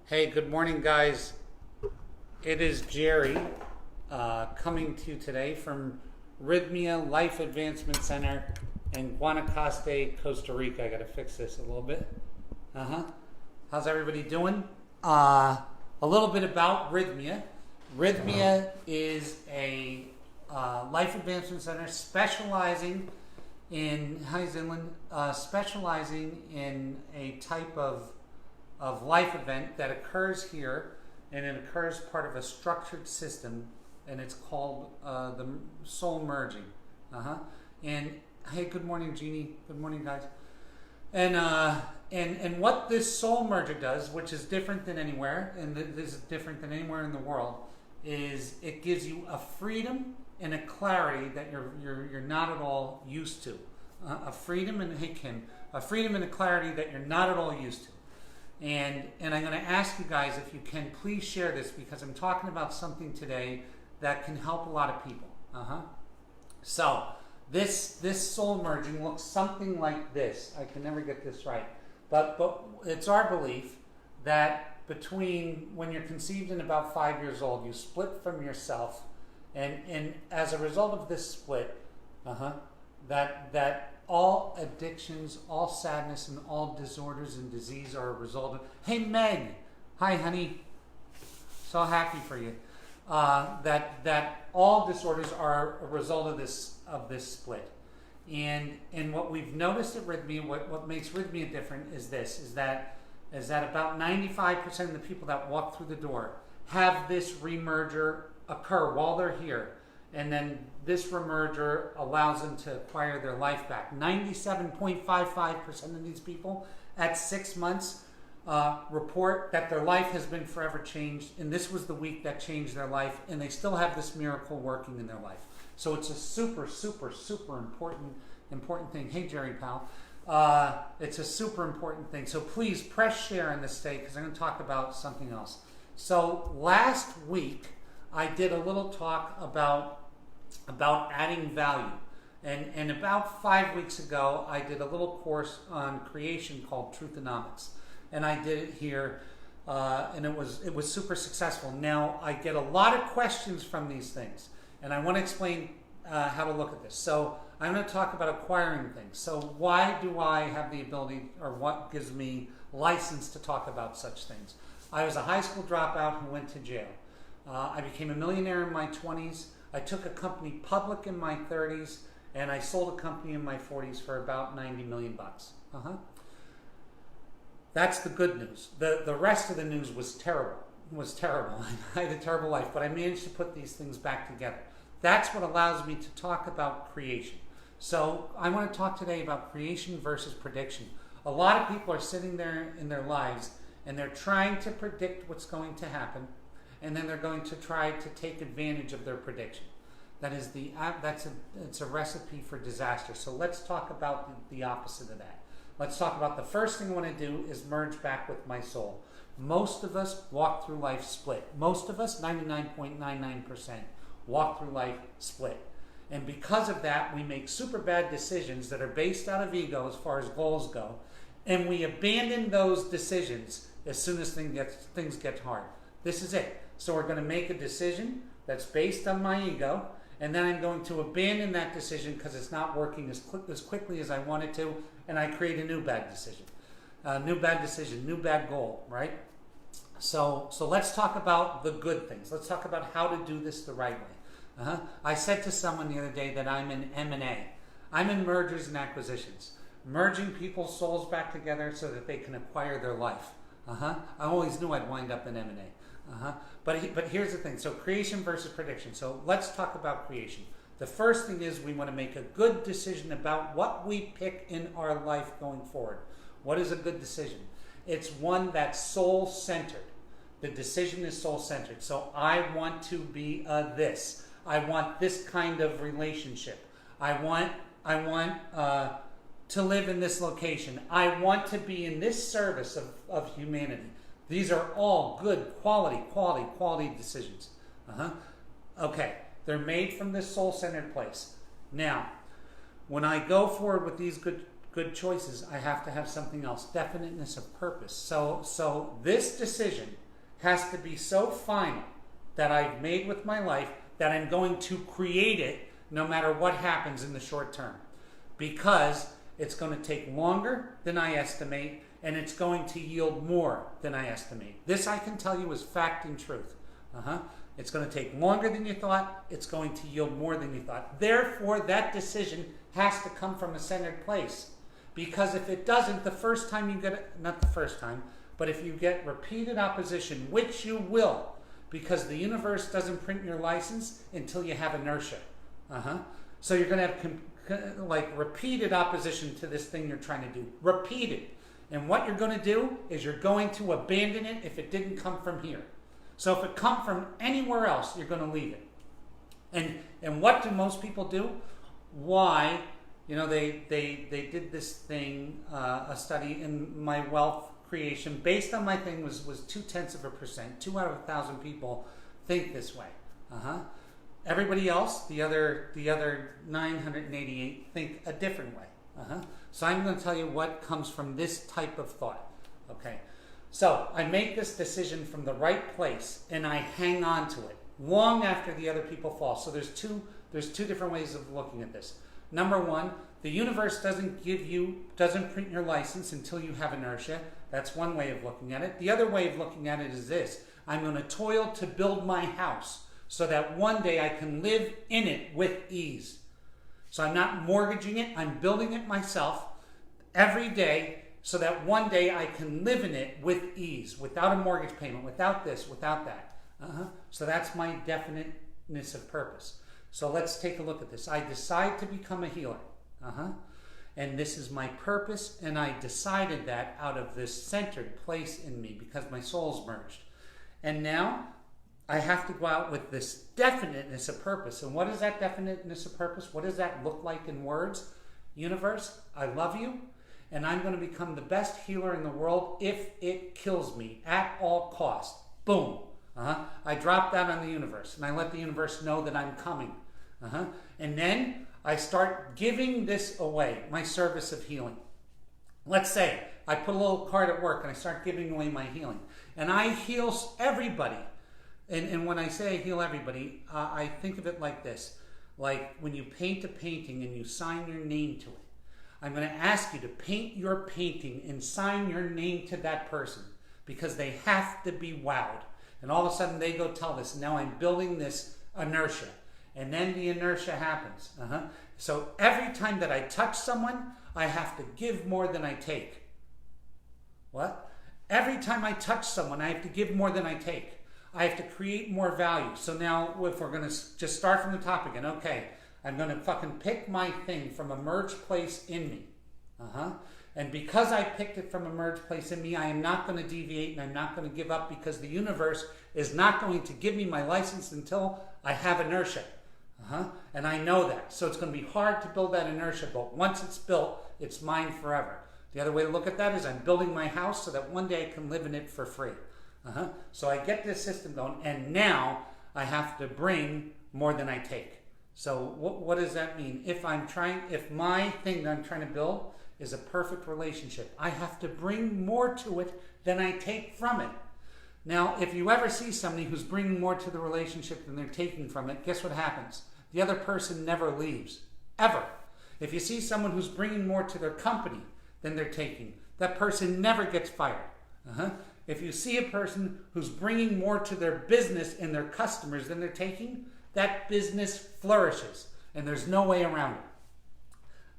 Hey, good morning, guys. It is Gerry coming to you today from Rythmia Life Advancement Center in Guanacaste, Costa Rica. I got to fix this a little bit. How's everybody doing? A little bit about Rythmia. Rythmia is a life advancement center specializing in specializing in a type of life event that occurs here, and it occurs part of a structured system, and it's called the soul merging. And hey, good morning, Jeannie. Good morning, guys. And what this soul merger does, which is different than anywhere, and this is different than anywhere in the world, is it gives you a freedom and a clarity that you're not at all used to. A freedom and a freedom and a clarity that you're not at all used to. And I'm going to ask you guys, if you can, please share this, because I'm talking about something today that can help a lot of people. So this soul merging looks something like this. I can never get this right, but it's our belief that between when you're conceived and about 5 years old, you split from yourself, and as a result of this split, that all addictions, all sadness, and all disorders and disease are a result of... Hey, Meg. Hi, honey. So happy for you. That all disorders are a result of this split. And what we've noticed at Rythmia, what makes Rythmia different is that about 95% of the people that walk through the door have this remerger occur while they're here. And then this remerger allows them to acquire their life back. 97.55% of these people at 6 months report that their life has been forever changed, and this was the week that changed their life, and they still have this miracle working in their life. So it's a super, super, super important thing. Hey, Gerry pal. It's a super important thing. So please press share on this day, because I'm going to talk about something else. So last week, I did a little talk about adding value, and about 5 weeks ago I did a little course on creation called Truthnomics, and I did it here, and it was super successful. Now I get a lot of questions from these things, and I want to explain how to look at this. So I'm going to talk about acquiring things. So why do I have the ability, or what gives me license to talk about such things? I was a high school dropout who went to jail. I became a millionaire in my 20s. I took a company public in my 30s, and I sold a company in my 40s for about 90 million bucks. That's the good news. The rest of the news was terrible. I had a terrible life, but I managed to put these things back together. That's what allows me to talk about creation. So I want to talk today about creation versus prediction. A lot of people are sitting there in their lives, and they're trying to predict what's going to happen, and then they're going to try to take advantage of their prediction. It's a recipe for disaster. So let's talk about the opposite of that. Let's talk about the first thing I want to do is merge back with my soul. Most of us walk through life split. Most of us, 99.99%, walk through life split. And because of that, we make super bad decisions that are based out of ego as far as goals go, and we abandon those decisions as soon as things get hard. This is it. So we're going to make a decision that's based on my ego, and then I'm going to abandon that decision because it's not working as quickly as I want it to, and I create a new bad decision. New bad goal, right? So let's talk about the good things. Let's talk about how to do this the right way. I said to someone the other day that I'm in M&A. I'm in mergers and acquisitions. Merging people's souls back together so that they can acquire their life. I always knew I'd wind up in M&A. But here's the thing. So creation versus prediction. So let's talk about creation. The first thing is we want to make a good decision about what we pick in our life going forward. What is a good decision? It's one that's soul-centered. The decision is soul-centered. So I want to be this. I want this kind of relationship. I want to live in this location. I want to be in this service of humanity. These are all good quality decisions. Okay, they're made from this soul-centered place. Now, when I go forward with these good good choices, I have to have something else. Definiteness of purpose. So this decision has to be so final that I've made with my life that I'm going to create it no matter what happens in the short term. Because it's going to take longer than I estimate, and it's going to yield more than I estimate. This I can tell you is fact and truth. It's going to take longer than you thought. It's going to yield more than you thought. Therefore, that decision has to come from a centered place. Because if it doesn't, the first time you get it, not the first time, but if you get repeated opposition, which you will, because the universe doesn't print your license until you have inertia. So you're going to have like repeated opposition to this thing you're trying to do. Repeated. And what you're going to do is you're going to abandon it if it didn't come from here. So if it come from anywhere else, you're going to leave it. And what do most people do? Why? You know, they did this thing, a study in my wealth creation, based on my thing was 0.2%. 2 out of 1,000 people think this way. Everybody else, the other 988, think a different way. So I'm going to tell you what comes from this type of thought. Okay. So I make this decision from the right place, and I hang on to it long after the other people fall. So there's two different ways of looking at this. Number one, the universe doesn't print your license until you have inertia. That's one way of looking at it. The other way of looking at it is this: I'm going to toil to build my house so that one day I can live in it with ease. So I'm not mortgaging it, I'm building it myself every day so that one day I can live in it with ease, without a mortgage payment, without this, without that. So that's my definiteness of purpose. So let's take a look at this. I decide to become a healer. And this is my purpose, and I decided that out of this centered place in me because my soul's merged. And now I have to go out with this definiteness of purpose. And what is that definiteness of purpose? What does that look like in words? Universe, I love you, and I'm going to become the best healer in the world if it kills me at all costs. Boom. I drop that on the universe, and I let the universe know that I'm coming. And then I start giving this away, my service of healing. Let's say I put a little card at work and I start giving away my healing. And I heal everybody. And when I say I heal everybody, I think of it like this. Like when you paint a painting and you sign your name to it. I'm going to ask you to paint your painting and sign your name to that person because they have to be wowed. And all of a sudden they go tell this. Now I'm building this inertia. And then the inertia happens. So every time that I touch someone, I have to give more than I take. What? Every time I touch someone, I have to give more than I take. I have to create more value. So now if we're going to just start from the top again, okay, I'm going to fucking pick my thing from a merged place in me. And because I picked it from a merged place in me, I am not going to deviate and I'm not going to give up because the universe is not going to give me my license until I have inertia. And I know that. So it's going to be hard to build that inertia, but once it's built, it's mine forever. The other way to look at that is I'm building my house so that one day I can live in it for free. So I get this system going, and now I have to bring more than I take. So what does that mean? If my thing that I'm trying to build is a perfect relationship, I have to bring more to it than I take from it. Now, if you ever see somebody who's bringing more to the relationship than they're taking from it, guess what happens? The other person never leaves, ever. If you see someone who's bringing more to their company than they're taking, that person never gets fired. If you see a person who's bringing more to their business and their customers than they're taking, that business flourishes, and there's no way around it.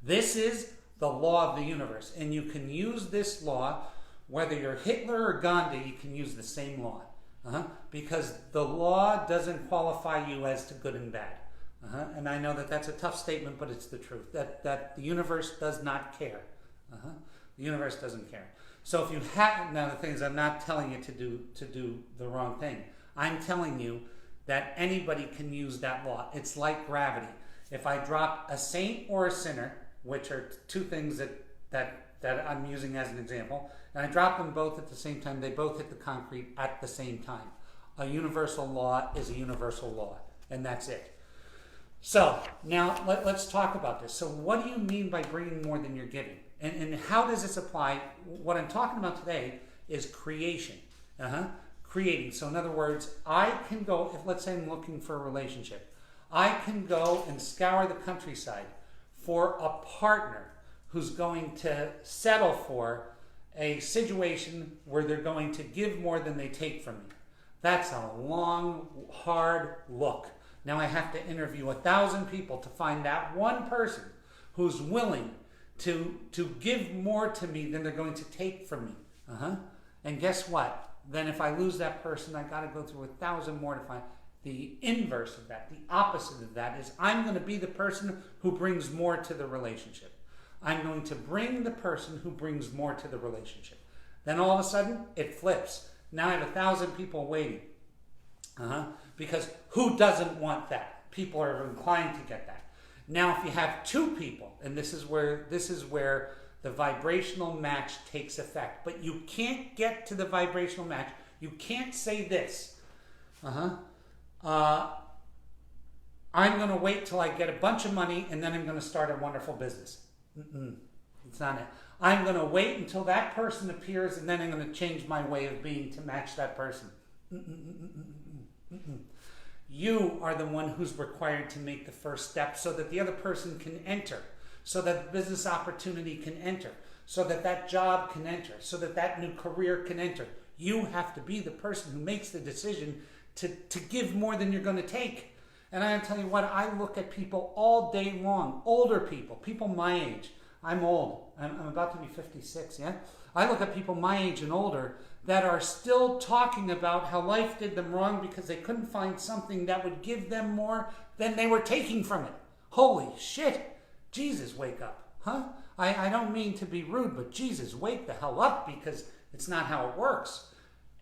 This is the law of the universe, and you can use this law. Whether you're Hitler or Gandhi, you can use the same law. Because the law doesn't qualify you as to good and bad. And I know that that's a tough statement, but it's the truth. That the universe does not care. The universe doesn't care. So if you have, now the thing is, I'm not telling you to do the wrong thing. I'm telling you that anybody can use that law. It's like gravity. If I drop a saint or a sinner, which are two things that I'm using as an example, and I drop them both at the same time, they both hit the concrete at the same time. A universal law is a universal law, and that's it. So now let's talk about this. So what do you mean by bringing more than you're giving? And how does this apply? What I'm talking about today is creation. Creating. So in other words, I can go, if let's say I'm looking for a relationship, I can go and scour the countryside for a partner who's going to settle for a situation where they're going to give more than they take from me. That's a long, hard look. Now I have to interview 1,000 people to find that one person who's willing to give more to me than they're going to take from me. And guess what? Then if I lose that person, I got to go through 1,000 more to find. The inverse of that, the opposite of that, is I'm going to be the person who brings more to the relationship. I'm going to bring the person who brings more to the relationship. Then all of a sudden, it flips. Now I have 1,000 people waiting. Because who doesn't want that? People are inclined to get that. Now if you have two people, and this is where the vibrational match takes effect. But you can't get to the vibrational match. You can't say this. I'm going to wait till I get a bunch of money and then I'm going to start a wonderful business. It's not it. I'm going to wait until that person appears and then I'm going to change my way of being to match that person. You are the one who's required to make the first step so that the other person can enter, so that the business opportunity can enter, so that that job can enter, so that that new career can enter. You have to be the person who makes the decision to give more than you're going to take. And I tell you what, I look at people all day long, older people my age. I'm old. I'm about to be 56, yeah? I look at people my age and older that are still talking about how life did them wrong because they couldn't find something that would give them more than they were taking from it. Holy shit. Jesus, wake up. I don't mean to be rude, but Jesus, wake the hell up, because it's not how it works.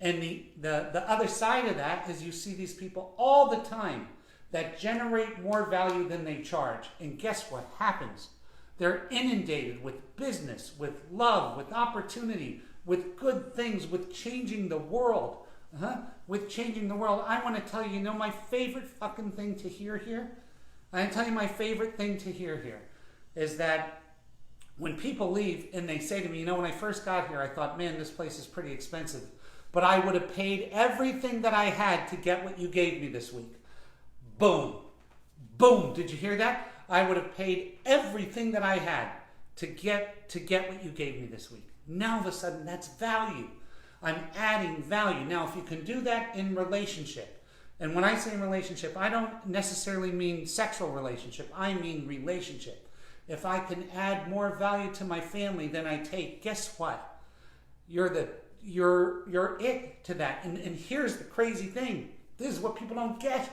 And the other side of that is you see these people all the time that generate more value than they charge. And guess what happens? They're inundated with business, with love, with opportunity, with good things, with changing the world. With changing the world. I want to tell you, my favorite fucking thing to hear here? I tell you my favorite thing to hear here is that when people leave and they say to me, when I first got here, I thought, man, this place is pretty expensive. But I would have paid everything that I had to get what you gave me this week. Boom. Boom. Did you hear that? I would have paid everything that I had to get what you gave me this week. Now all of a sudden, that's value. I'm adding value. Now, if you can do that in relationship, and when I say relationship, I don't necessarily mean sexual relationship. I mean relationship. If I can add more value to my family than I take, guess what? You're it to that. And here's the crazy thing. This is what people don't get.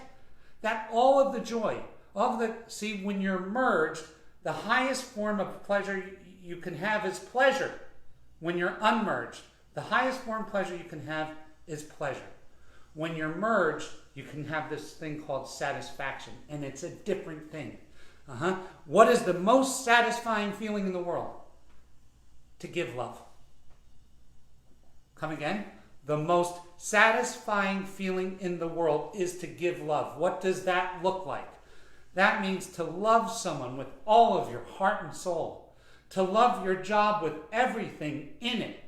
That all of the joy, when you're merged, the highest form of pleasure you can have is pleasure. When you're unmerged, the highest form of pleasure you can have is pleasure. When you're merged, you can have this thing called satisfaction, and it's a different thing. What is the most satisfying feeling in the world? To give love. Come again? The most satisfying feeling in the world is to give love. What does that look like? That means to love someone with all of your heart and soul. To love your job with everything in it.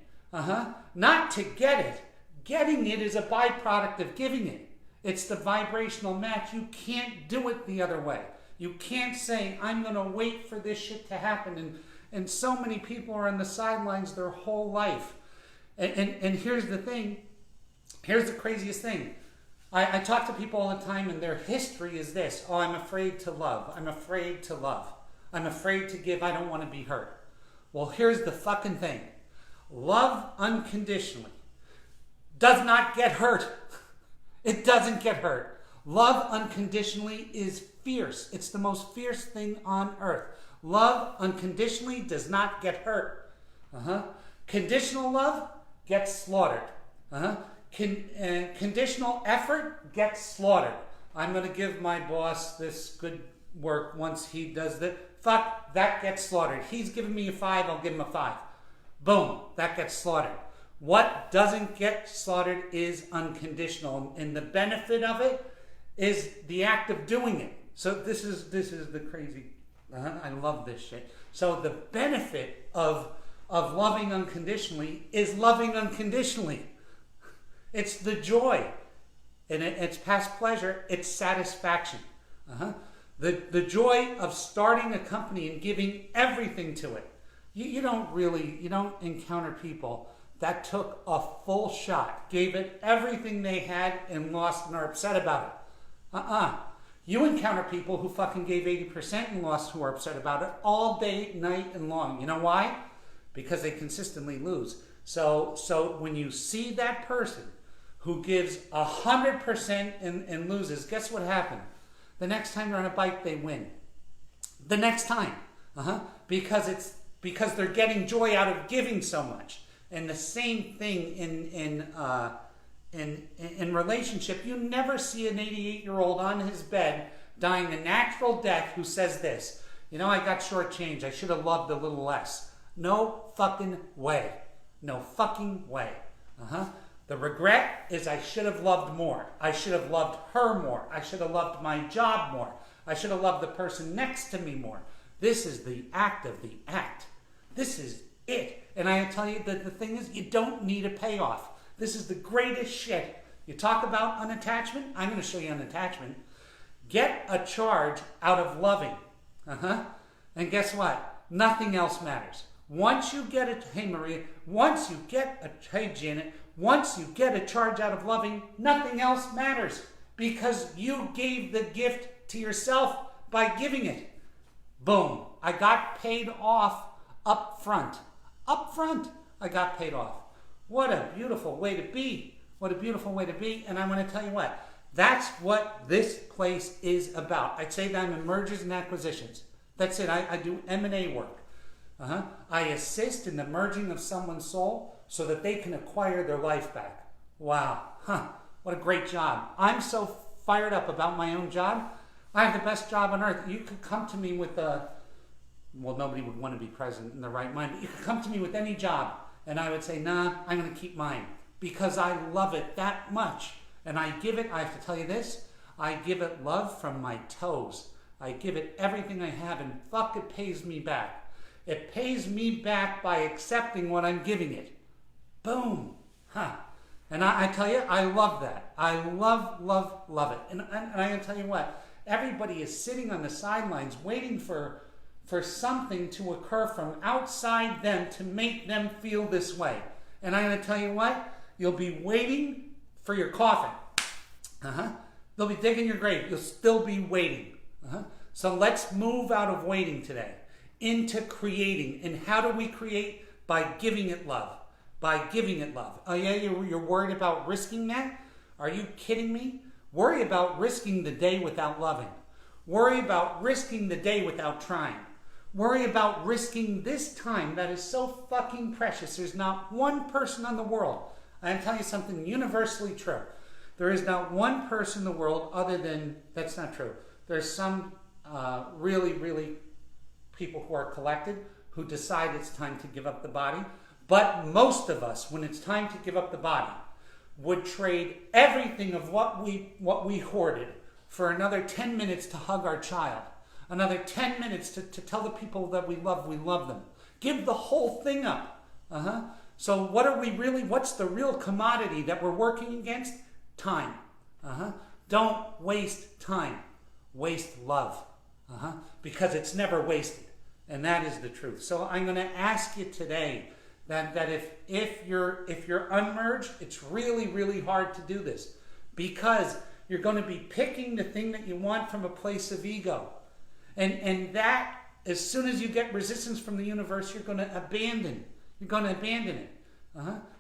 Not to get it. Getting it is a byproduct of giving it. It's the vibrational match. You can't do it the other way. You can't say, I'm going to wait for this shit to happen. And so many people are on the sidelines their whole life. And here's the thing. Here's the craziest thing. I talk to people all the time, and their history is this. Oh, I'm afraid to love. I'm afraid to love. I'm afraid to give. I don't want to be hurt. Well, here's the fucking thing. Love unconditionally does not get hurt. It doesn't get hurt. Love unconditionally is fierce. It's the most fierce thing on earth. Love unconditionally does not get hurt. Conditional love gets slaughtered. Conditional effort gets slaughtered. I'm going to give my boss this good work once he does that. Fuck, that gets slaughtered. He's giving me a 5, I'll give him a 5. Boom, that gets slaughtered. What doesn't get slaughtered is unconditional, and the benefit of it is the act of doing it. So this is the crazy. I love this shit. So the benefit of loving unconditionally is loving unconditionally. It's the joy. And it's past pleasure. It's satisfaction. The joy of starting a company and giving everything to it. You don't encounter people that took a full shot, gave it everything they had and lost and are upset about it. You encounter people who fucking gave 80% and lost, who are upset about it all day, night, and long. You know why? Because they consistently lose. So when you see that person who gives 100% and loses, guess what happened? The next time they're on a bike, they win. The next time, because they're getting joy out of giving so much. And the same thing in relationship. You never see an 88-year-old on his bed dying a natural death who says this: I got shortchanged. I should have loved a little less. No fucking way. No fucking way. The regret is I should have loved more. I should have loved her more. I should have loved my job more. I should have loved the person next to me more. This is the act of the act. This is it. And I tell you that the thing is, you don't need a payoff. This is the greatest shit. You talk about unattachment? I'm going to show you unattachment. Get a charge out of loving. And guess what? Nothing else matters. Once you get it, hey Maria, hey Janet, once you get a charge out of loving, nothing else matters, because you gave the gift to yourself by giving it. Boom. I got paid off up front. Up front, I got paid off. What a beautiful way to be. What a beautiful way to be. And I want to tell you what, that's what this place is about. I'd say that I'm in mergers and acquisitions. That's it. I do M&A work. I assist in the merging of someone's soul so that they can acquire their life back. Wow. What a great job. I'm so fired up about my own job. I have the best job on earth. You could come to me with nobody would want to be present in their right mind, but you could come to me with any job and I would say, nah, I'm going to keep mine because I love it that much. And I give it, I have to tell you this, I give it love from my toes. I give it everything I have, and fuck, it pays me back. It pays me back by accepting what I'm giving it. Boom. And I tell you, I love that. I love it. And I can tell you what, everybody is sitting on the sidelines waiting for something to occur from outside them to make them feel this way. And I'm going to tell you what, you'll be waiting for your coffin. They'll be digging your grave. You'll still be waiting. So let's move out of waiting today into creating. And how do we create? By giving it love. By giving it love. Oh yeah, you're worried about risking that? Are you kidding me? Worry about risking the day without loving. Worry about risking the day without trying. Worry about risking this time that is so fucking precious. There's not one person on the world. I'm telling you something universally true. There is not one person in the world other than, that's not true. There's some really people who are collected who decide it's time to give up the body. But most of us, when it's time to give up the body, would trade everything of what we hoarded for another 10 minutes to hug our child. Another 10 minutes to tell the people that we love them. Give the whole thing up. So what's the real commodity that we're working against? Time. Don't waste time. Waste love. Because it's never wasted. And that is the truth. So I'm going to ask you today that if you're unmerged, it's really hard to do this. Because you're going to be picking the thing that you want from a place of ego. And that, as soon as you get resistance from the universe, you're going to abandon. You're going to abandon it.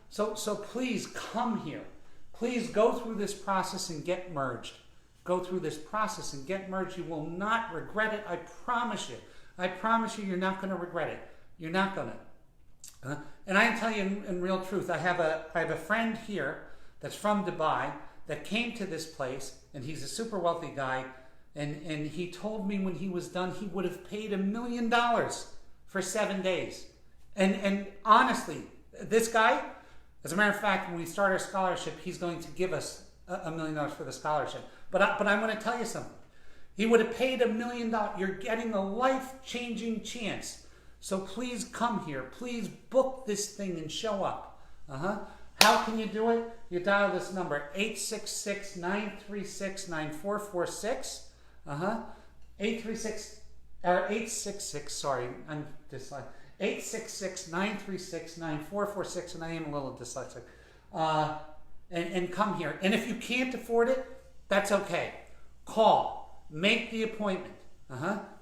So please come here. Please go through this process and get merged. Go through this process and get merged. You will not regret it. I promise you. I promise you, you're not going to regret it. You're not going to. And I can tell you in real truth, I have a friend here that's from Dubai that came to this place, and he's a super wealthy guy. And he told me when he was done, he would have paid $1 million for 7 days. And honestly, this guy, as a matter of fact, when we start our scholarship, he's going to give us $1 million for the scholarship. But I'm going to tell you something. He would have paid $1 million. You're getting a life-changing chance. So please come here. Please book this thing and show up. How can you do it? You dial this number, 866-936-9446. 866, sorry, I'm dyslexic. 866-936-9446, and I am a little dyslexic. And come here. And if you can't afford it, that's okay. Call. Make the appointment.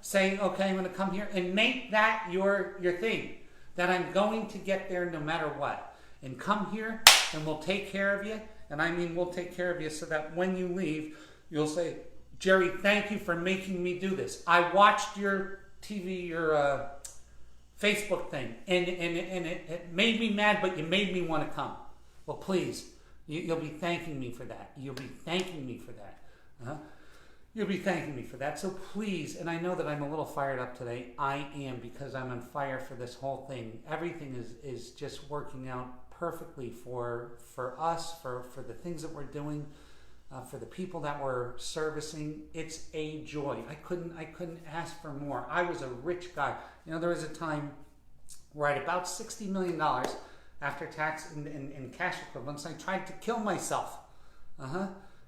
Say, okay, I'm going to come here, and make that your thing. That I'm going to get there no matter what. And come here, and we'll take care of you. And I mean, we'll take care of you so that when you leave, you'll say, Gerry, thank you for making me do this. I watched your TV, your Facebook thing, and it made me mad, but you made me want to come. Well, please, you'll be thanking me for that. You'll be thanking me for that. You'll be thanking me for that. So please, and I know that I'm a little fired up today. I am, because I'm on fire for this whole thing. Everything is just working out perfectly for us, for the things that we're doing, for the people that we're servicing. It's a joy. I couldn't ask for more. I was a rich guy. You know, there was a time where I had about $60 million after tax and cash equivalents. I tried to kill myself.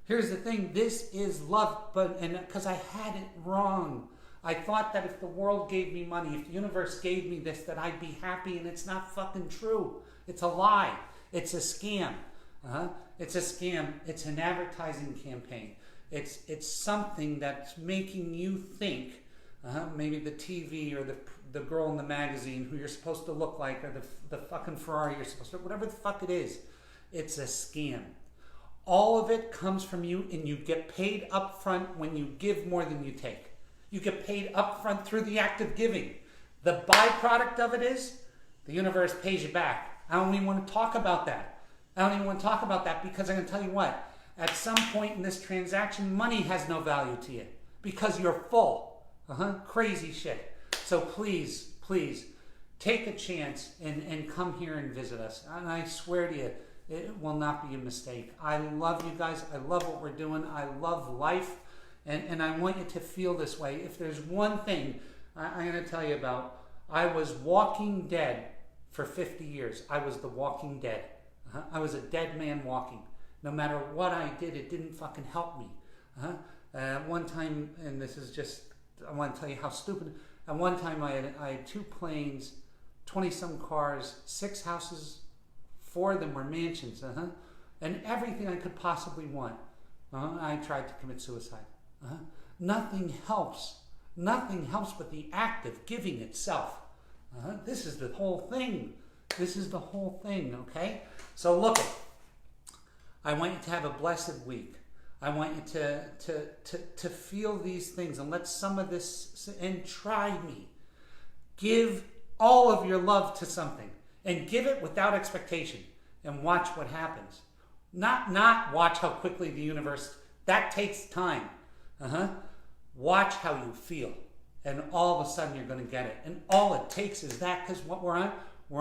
Here's the thing, this is love, because I had it wrong. I thought that if the world gave me money, if the universe gave me this, that I'd be happy, and it's not fucking true. It's a lie. It's a scam. It's a scam. It's an advertising campaign. It's something that's making you think, maybe the TV or the girl in the magazine who you're supposed to look like, or the fucking Ferrari you're supposed to, whatever the fuck it is. It's a scam. All of it comes from you, and you get paid up front when you give more than you take. You get paid up front through the act of giving. The byproduct of it is the universe pays you back. I don't even want to talk about that. Because I'm going to tell you what. At some point in this transaction, money has no value to you because you're full. Crazy shit. So please, take a chance and come here and visit us. And I swear to you, it will not be a mistake. I love you guys. I love what we're doing. I love life. And I want you to feel this way. If there's one thing I'm going to tell you about, I was walking dead for 50 years. I was the walking dead. I was a dead man walking. No matter what I did, it didn't fucking help me. One time, and this is just, I want to tell you how stupid. At one time, I had 2 planes, 20-some cars, 6 houses, 4 of them were mansions, and everything I could possibly want. I tried to commit suicide. Nothing helps. Nothing helps but the act of giving itself. This is the whole thing. Okay? So look, I want you to have a blessed week. I want you to feel these things and let some of this, and try me. Give all of your love to something, and give it without expectation, and watch what happens. Not watch how quickly the universe, that takes time. Watch how you feel, and all of a sudden you're going to get it. And all it takes is that, because what we're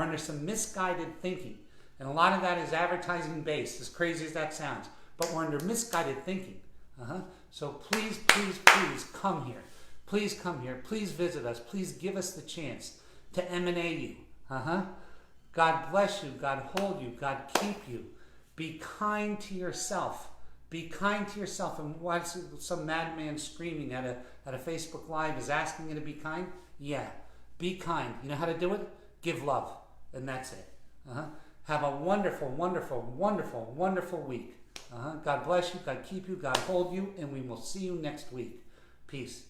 under some misguided thinking, and a lot of that is advertising based, as crazy as that sounds, but we're under misguided thinking. So please come here. Please come here. Please visit us. Please give us the chance to emanate you. God bless you. God hold you. God keep you. Be kind to yourself. Be kind to yourself. And why some madman screaming at a Facebook Live is asking you to be kind? Yeah. Be kind. You know how to do it? Give love. And that's it. Have a wonderful, wonderful, wonderful, wonderful week. God bless you. God keep you. God hold you. And we will see you next week. Peace.